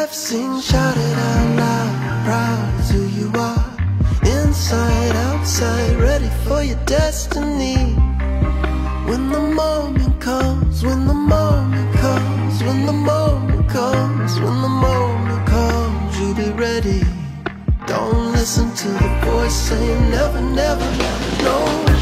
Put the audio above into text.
life, sing, shout it out loud. Proud is who you are, inside, outside, ready for your destiny. When the moment comes, when the moment comes, when the moment comes, when the moment comes, you'll be ready. Don't listen to the voice saying never, never, no.